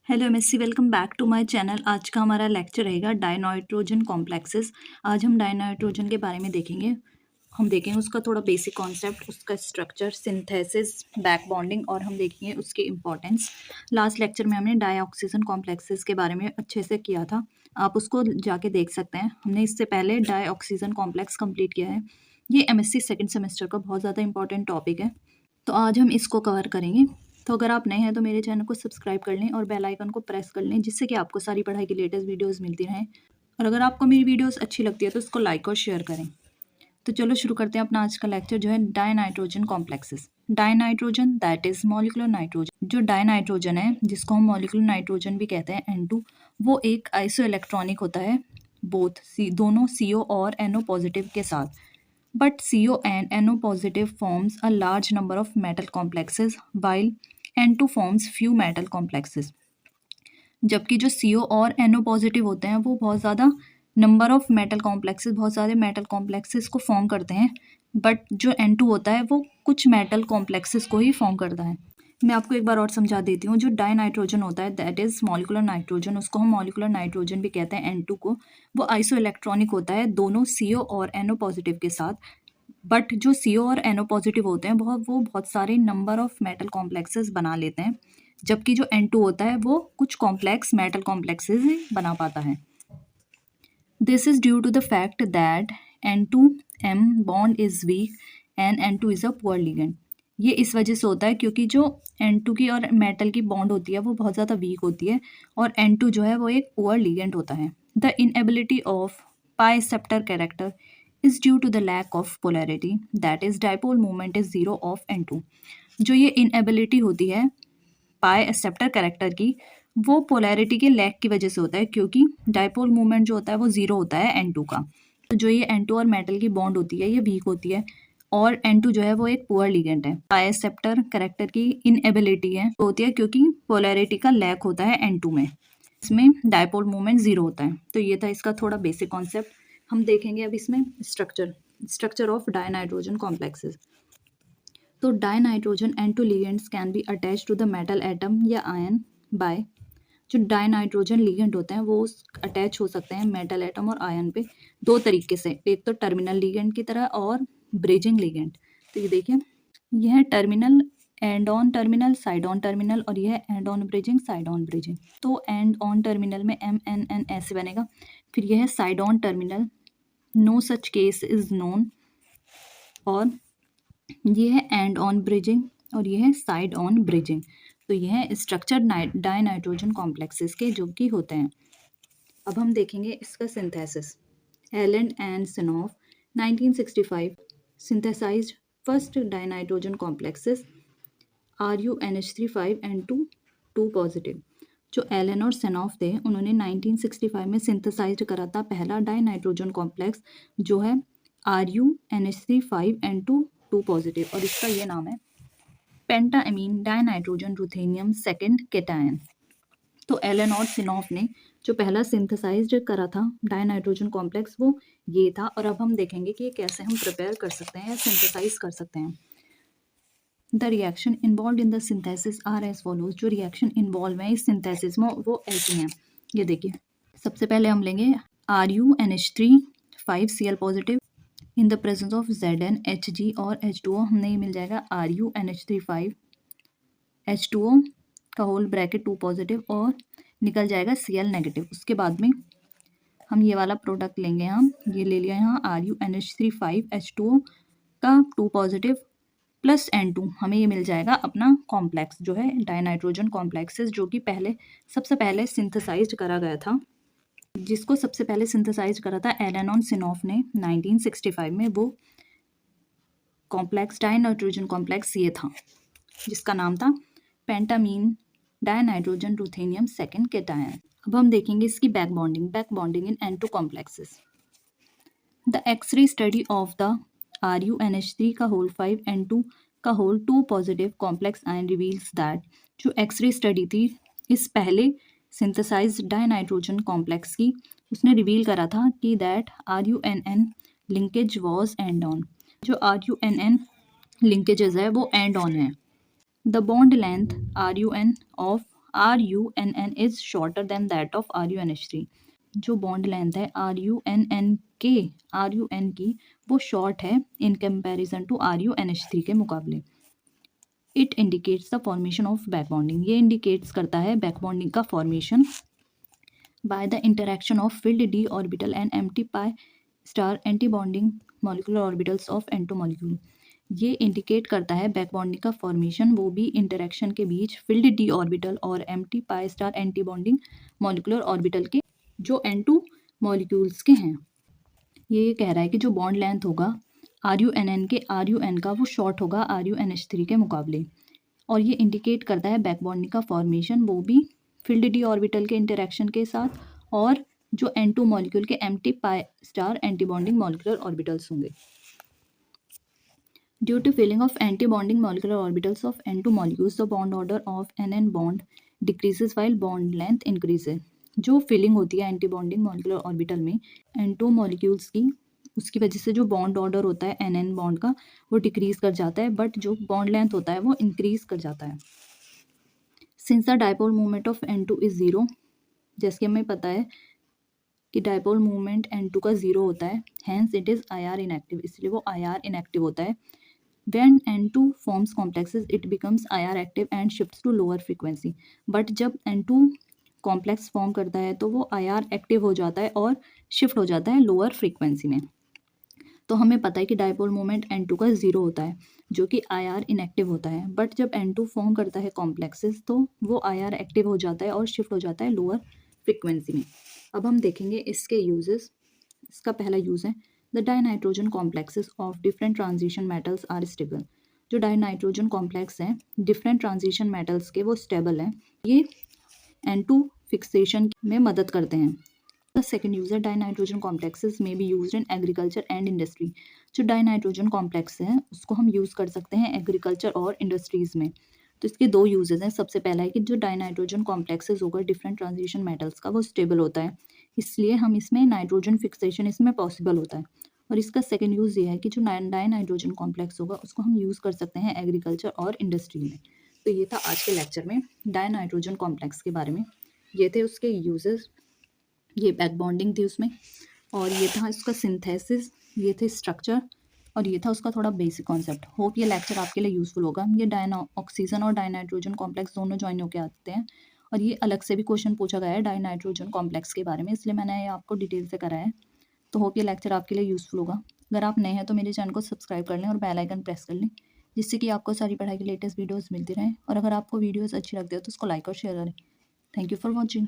Hello MSc, welcome back to my channel. आज का हमारा लेक्चर रहेगा डायनाइट्रोजन कॉम्प्लेक्सेस। आज हम डायनाइट्रोजन के बारे में देखेंगे। हम देखेंगे उसका थोड़ा बेसिक कॉन्सेप्ट, उसका स्ट्रक्चर, सिंथेसिस, बैक बॉन्डिंग, और हम देखेंगे उसके इंपॉर्टेंस। लास्ट लेक्चर में हमने डाईऑक्सीजन कॉम्प्लेक्सेस के बारे में अच्छे से किया था, आप उसको जाके देख सकते हैं। हमने इससे पहले डाईऑक्सीजन कॉम्प्लेक्स कंप्लीट किया है। ये एमएससी सेकेंड सेमेस्टर का बहुत ज़्यादा इंपॉर्टेंट टॉपिक है, तो आज हम इसको कवर करेंगे। तो अगर आप नए हैं तो मेरे चैनल को सब्सक्राइब कर लें और बेल आइकन को प्रेस कर लें, जिससे कि आपको सारी पढ़ाई की लेटेस्ट वीडियोस मिलती रहें। और अगर आपको मेरी वीडियोस अच्छी लगती है तो उसको लाइक और शेयर करें। तो चलो शुरू करते हैं अपना आज का लेक्चर, जो है dinitrogen complexes. Dinitrogen that is molecular nitrogen. जो डायनाइट्रोजन है, जिसको हम मॉलिक्यूलर नाइट्रोजन भी कहते हैं, N2, वो एक आइसो इलेक्ट्रॉनिक होता है, दोनों CO और NO पॉजिटिव के साथ। But CO and NO positive forms a large number of metal complexes, while N2 forms few metal complexes. जबकि जो CO और NO पॉजिटिव होते हैं वो बहुत ज़्यादा नंबर ऑफ मेटल कॉम्प्लेक्सेस, बहुत सारे मेटल कॉम्प्लेक्सेस को फॉर्म करते हैं। बट जो N2 होता है वो कुछ मेटल कॉम्प्लेक्सेस को ही फॉर्म करता है। मैं आपको एक बार और समझा देती हूँ। जो डाईनाइट्रोजन होता है दैट इज़ मॉलिक्यूलर नाइट्रोजन, उसको हम मॉलिक्यूलर नाइट्रोजन भी कहते हैं N2 को। वो आइसो इलेक्ट्रॉनिक होता है दोनों CO और NO पॉजिटिव के साथ। बट जो CO और NO पॉजिटिव होते हैं वो बहुत सारे नंबर ऑफ मेटल कॉम्प्लेक्सेस बना लेते हैं, जबकि जो N2 होता है वो कुछ कॉम्प्लेक्स मेटल कॉम्प्लेक्सेस ही बना पाता है। This is due to the fact that N2M bond is weak and N2 is a poor ligand. ये इस वजह से होता है क्योंकि जो N2 की और मेटल की बॉन्ड होती है वो बहुत ज़्यादा वीक होती है, और N2 जो है वो एक पुअर लिगेंड होता है। The inability of pi acceptor character is due to the lack of polarity, that is dipole moment is 0 of N2। जो ये इनएबिलिटी होती है पाई एक्सेप्टर कैरेक्टर की, वो पोलैरिटी के लैक की वजह से होता है, क्योंकि डाइपोल मूवमेंट जो होता है वो 0 होता है N2 का। तो जो ये N2 और मेटल की बॉन्ड होती है ये वीक होती है, और N2 जो है वो एक पुअर लिगेंड है। पाई एक्सेप्टर कैरेक्टर की इनएबिलिटी है होती है क्योंकि पोलैरिटी का लैक होता है N2 में, इसमें डाइपोल मूवमेंट 0 होता है। तो ये था इसका थोड़ा बेसिक कॉन्सेप्ट। हम देखेंगे अब इसमें स्ट्रक्चर ऑफ डायनाइट्रोजन कॉम्प्लेक्सेस। तो dinitrogen N2 ligands can be attach to the metal atom या आयन बाय। जो डायनाइट्रोजन लिगेंड होते हैं वो अटैच हो सकते हैं मेटल एटम और आयन पे दो तरीके से, एक तो टर्मिनल लिगेंड की तरह और ब्रिजिंग लिगेंड। तो ये देखिए, यह है terminal, end on terminal, side on terminal, और यह है end on bridging, side on bridging. तो एंड ऑन टर्मिनल में MNN ऐसे बनेगा, फिर यह है side on terminal, no such case is known, और ये है एंड ऑन ब्रिजिंग, और ये है साइड ऑन ब्रिजिंग। तो ये है स्ट्रक्चर डायनाइट्रोजन कॉम्प्लेक्सेस के जो कि होते हैं। अब हम देखेंगे इसका synthesis. Allen and Senoff 1965 synthesized first dinitrogen complexes RuNH3 5 N2 2 positive. जो एलन और सेनॉफ थे उन्होंने 1965 में सिंथेसाइज करा था पहला डायनाइट्रोजन कॉम्प्लेक्स, जो है RuNH3 5 N2 2 पॉजिटिव, और इसका ये नाम है पेंटाएमीन डायनाइट्रोजन रुथेनियम सेकेंड केटायन। तो एलन और सिनॉफ ने जो पहला सिंथेसाइज्ड करा था डायनाइट्रोजन कॉम्प्लेक्स वो ये था। और अब हम देखेंगे कि ये कैसे हम प्रिपेयर कर सकते हैं या सिंथेसाइज कर सकते हैं। The reaction involve in the synthesis are as follows. जो रिएक्शन इन्वॉल्व है इस सिंथेसिस में वो ऐसी हैं, ये देखिए। सबसे पहले हम लेंगे RuNH3 5Cl positive in the presence of ZnHg और H2O। हमने ये मिल जाएगा RuNH3 5H2O का होल ब्रैकेट 2 पॉजिटिव, और निकल जाएगा Cl नेगेटिव। उसके बाद में हम ये वाला प्रोडक्ट लेंगे, हम ये ले लिया यहाँ RuNH3 5H2O का 2 पॉजिटिव प्लस N2, हमें ये मिल जाएगा अपना कॉम्प्लेक्स, जो है डायनाइट्रोजन कॉम्प्लेक्सेस, जो कि सबसे पहले सिंथेसाइज्ड करा गया था। जिसको सबसे पहले सिंथेसाइज करा था एलन और सिनॉफ ने 1965 में, वो कॉम्प्लेक्स डायनाइट्रोजन कॉम्प्लेक्स ये था, जिसका नाम था pentammine dinitrogen ruthenium second cation. अब हम देखेंगे इसकी back bonding in N2 complexes. The X-ray study of the RuNH3 का होल 5N2 का होल 2 positive complex ion reveals that. जो एक्सरे स्टडी थी इस पहले सिंथेसाइज डायनाइट्रोजन कॉम्प्लेक्स की, उसने रिवील करा था कि that RuNN linkage was and on. जो RuNN लिंकेजेस है वो एंड ऑन है। The bond length RuN of RUNN is shorter than that of RUNH3। जो बॉन्ड लेंथ है RUN की वो शॉर्ट है इन कंपैरिजन टू RUNH3 के मुकाबले। It indicates the formation of back bonding, ये इंडिकेट्स करता है बैक बॉन्डिंग का formation by the interaction of field d orbital and empty pi star anti bonding molecular orbitals of N2 molecule. ये indicate करता है back bonding का formation, वो भी इंटरेक्शन के बीच फिल्ड d ऑर्बिटल और empty pi star anti bonding molecular orbital के जो N2 मॉलिक्यूल्स के हैं। ये कह रहा है कि जो बॉन्ड लेंथ होगा RUN का वो शॉर्ट होगा RUNH3 के मुकाबले, और ये इंडिकेट करता है बैक बॉन्डिंग का फॉर्मेशन, वो भी फील्ड d ऑर्बिटल के इंटरेक्शन के साथ और जो N2 मॉलिक्यूल के empty pi star anti bonding molecular orbitals होंगे। Due to filling of anti bonding molecular orbitals of N2 molecules the bond order of NN bond decreases while bond length increases. जो filling होती है anti bonding molecular orbital में N2 molecules की, उसकी वजह से जो बॉन्ड ऑर्डर होता है NN बॉन्ड का वो डिक्रीज कर जाता है, बट जो बॉन्ड लेंथ होता है वो इंक्रीज कर जाता है। Since the dipole movement of N2 is zero, जैसे कि हमें पता है कि डायपोल मूवमेंट N2 का ज़ीरो होता है, hence it is IR inactive, इसलिए वो IR इनएक्टिव होता है। When N2 forms complexes, it becomes IR active and shifts to lower frequency. But जब N2 कॉम्प्लेक्स फॉर्म करता है तो वो IR एक्टिव हो जाता है और शिफ्ट हो जाता है लोअर फ्रीक्वेंसी में। तो हमें पता है कि डायपोल मोमेंट N2 का ज़ीरो होता है जो कि IR इनएक्टिव होता है, बट जब N2 फॉर्म करता है कॉम्प्लेक्सेस तो वो IR एक्टिव हो जाता है और शिफ्ट हो जाता है लोअर फ्रीक्वेंसी में। अब हम देखेंगे इसके यूजेस। इसका पहला यूज़ है the dinitrogen complexes of different transition metals are stable. जो डाइनाइट्रोजन कॉम्प्लेक्स हैं डिफरेंट ट्रांजिशन मेटल्स के वो स्टेबल हैं, ये N2 फिक्सेशन में मदद करते हैं। द सेकेंड यूज है डाइनाइट्रोजन कॉम्प्लेक्सेस में B use in agriculture and industry. जो डाइनाइट्रोजन कॉम्प्लेक्स है उसको हम यूज़ कर सकते हैं एग्रीकल्चर और इंडस्ट्रीज़ में। तो इसके दो यूजेस हैं। सबसे पहला है कि जो डाइनाइट्रोजन कॉम्प्लेक्सेस होगा डिफरेंट ट्रांजिशन मेटल्स का वो स्टेबल होता है, इसलिए हम इसमें नाइट्रोजन फिक्सेशन इसमें पॉसिबल होता है। और इसका सेकेंड यूज़ ये है कि जो डाइनाइट्रोजन कॉम्प्लेक्स होगा उसको हम यूज़ कर सकते हैं एग्रीकल्चर और इंडस्ट्री में। तो ये था आज के लेक्चर में डाइनाइट्रोजन कॉम्प्लेक्स के बारे में। ये थे उसके यूजेस, ये बैक बॉन्डिंग थी उसमें, और ये था इसका सिंथेसिस, ये थे स्ट्रक्चर, और ये था उसका थोड़ा बेसिक कॉन्सेप्ट। होप ये लेक्चर आपके लिए यूज़फुल होगा। ये ऑक्सीजन और डाइनाइट्रोजन कॉम्प्लेक्स दोनों ज्वाइन होकर आते हैं, और ये अलग से भी क्वेश्चन पूछा गया है डाइनाइट्रोजन कॉम्प्लेक्स के बारे में, इसलिए मैंने ये आपको डिटेल से कराया है। तो होप ये लेक्चर आपके लिए यूज़फुल होगा। अगर आप नए हैं तो मेरे चैनल को सब्सक्राइब कर लें और बेल आइकन प्रेस कर लें, जिससे कि आपको सारी पढ़ाई की लेटेस्ट वीडियोस मिलती रहें। और अगर आपको वीडियोस अच्छी लगती है तो उसको लाइक और शेयर करें। Thank you for watching.